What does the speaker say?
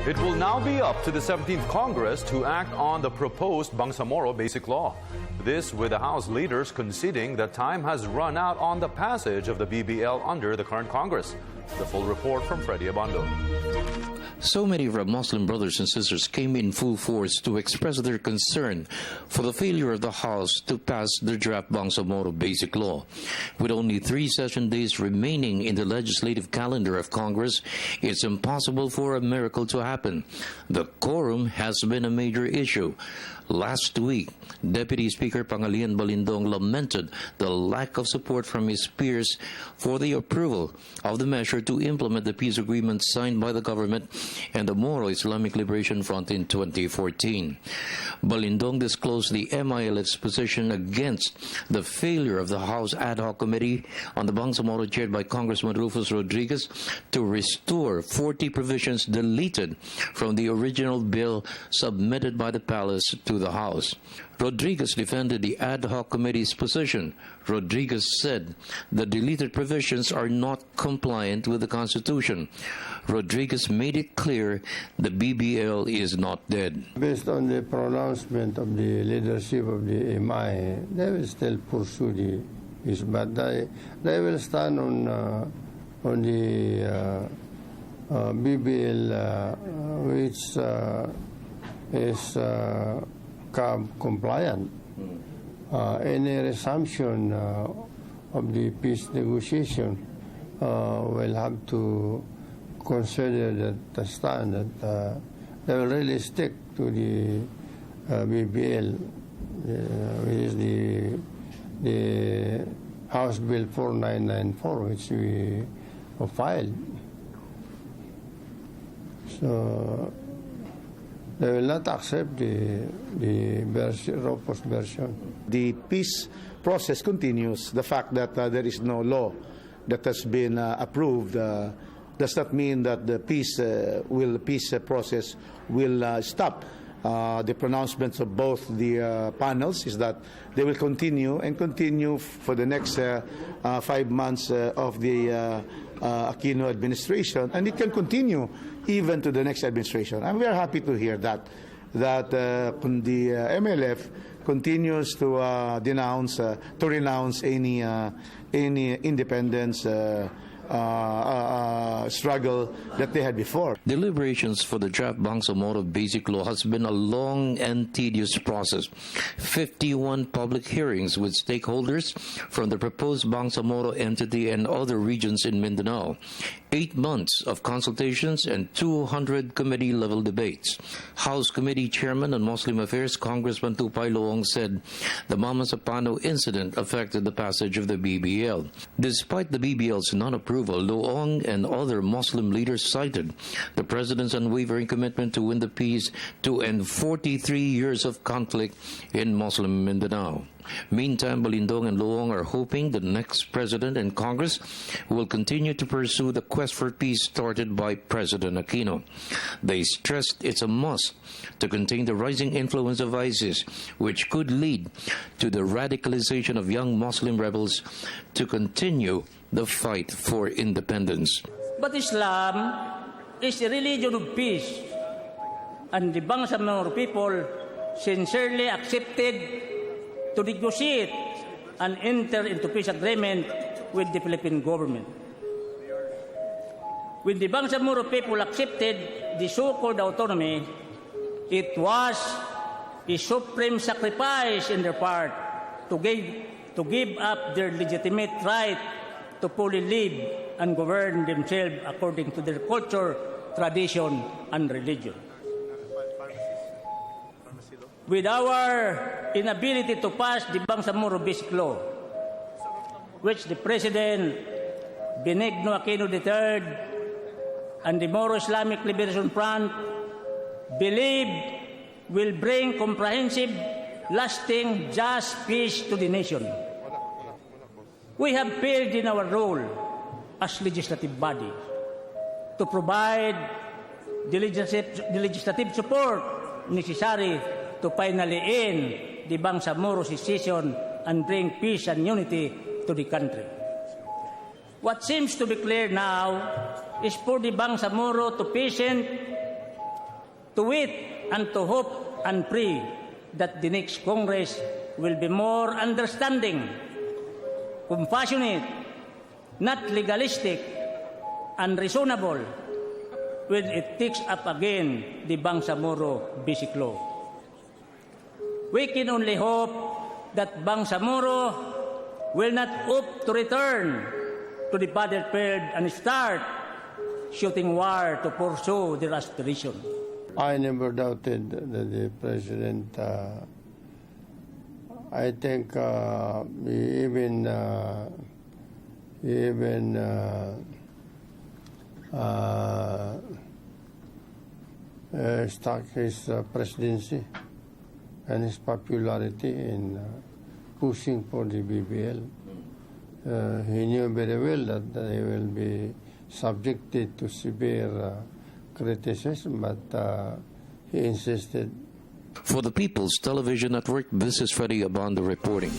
It will now be up to the 17th Congress to act on the proposed Bangsamoro Basic Law. This with the House leaders conceding that time has run out on the passage of the BBL under the current Congress. The full report from Freddie Abando. So many of our Muslim brothers and sisters came in full force to express their concern for the failure of the House to pass the draft Bangsamoro Basic Law. With only 3 session days remaining in the legislative calendar of Congress, it's impossible for a miracle to happen. The quorum has been a major issue. Last week, Deputy Speaker Pangalian Balindong lamented the lack of support from his peers for the approval of the measure to implement the peace agreement signed by the government and the Moro Islamic Liberation Front in 2014. Balindong disclosed the MILF's position against the failure of the House Ad Hoc Committee on the Bangsamoro chaired by Congressman Rufus Rodriguez to restore 40 provisions deleted from the original bill submitted by the palace to the House. Rodriguez defended the Ad Hoc Committee's position. Rodriguez said the deleted provisions are not compliant with the Constitution. Rodriguez made it clear the BBL is not dead. Based on the pronouncement of the leadership of the MI, they will still pursue the issue, but they will stand on the BBL, which is compliant. Any resumption of the peace negotiation will have to consider that the stand that they will really stick to the BBL, which is the House Bill 4994, which we filed. So they will not accept the Ropos version. The peace process continues. The fact that there is no law that has been approved does not mean that the peace process will stop. The pronouncements of both the panels is that they will continue for the next 5 months of the Aquino administration, and it can continue even to the next administration. And we are happy to hear that the MLF continues to renounce any independence struggle that they had before. Deliberations for the draft Bangsamoro Basic Law has been a long and tedious process. 51 public hearings with stakeholders from the proposed Bangsamoro entity and other regions in Mindanao. 8 months of consultations and 200 committee-level debates. House Committee Chairman on Muslim Affairs Congressman Tupay Loong said the Mama Sapano incident affected the passage of the BBL. Despite the BBL's non-approval, Loong and other Muslim leaders cited the President's unwavering commitment to win the peace to end 43 years of conflict in Muslim Mindanao. Meantime, Balindong and Loong are hoping the next President and Congress will continue to pursue the quest for peace started by President Aquino. They stressed it's a must to contain the rising influence of ISIS, which could lead to the radicalization of young Muslim rebels to continue the fight for independence. But Islam is a religion of peace, and the Bangsamoro people sincerely accepted to negotiate and enter into peace agreement with the Philippine government. When the Bangsamoro people accepted the so-called autonomy, it was a supreme sacrifice in their part to give up their legitimate right to fully live and govern themselves according to their culture, tradition, and religion. With our inability to pass the Bangsamoro Basic Law, which the President Benigno Aquino III and the Moro Islamic Liberation Front believe will bring comprehensive, lasting, just peace to the nation. We have failed in our role as legislative body to provide the legislative support necessary to finally end the Bangsamoro secession and bring peace and unity to the country. What seems to be clear now is for the Bangsamoro to patient to wait and to hope and pray that the next Congress will be more understanding, compassionate, not legalistic, and reasonable when it takes up again the Bangsamoro Basic Law. We can only hope that Bangsamoro will not opt to return to the battlefield and start shooting war to pursue their aspiration. I never doubted that the president, I think he even stuck his presidency and his popularity in pushing for the BBL. He knew very well that they will be subjected to severe criticism, but he insisted. For the People's Television Network, this is Freddie Abando reporting.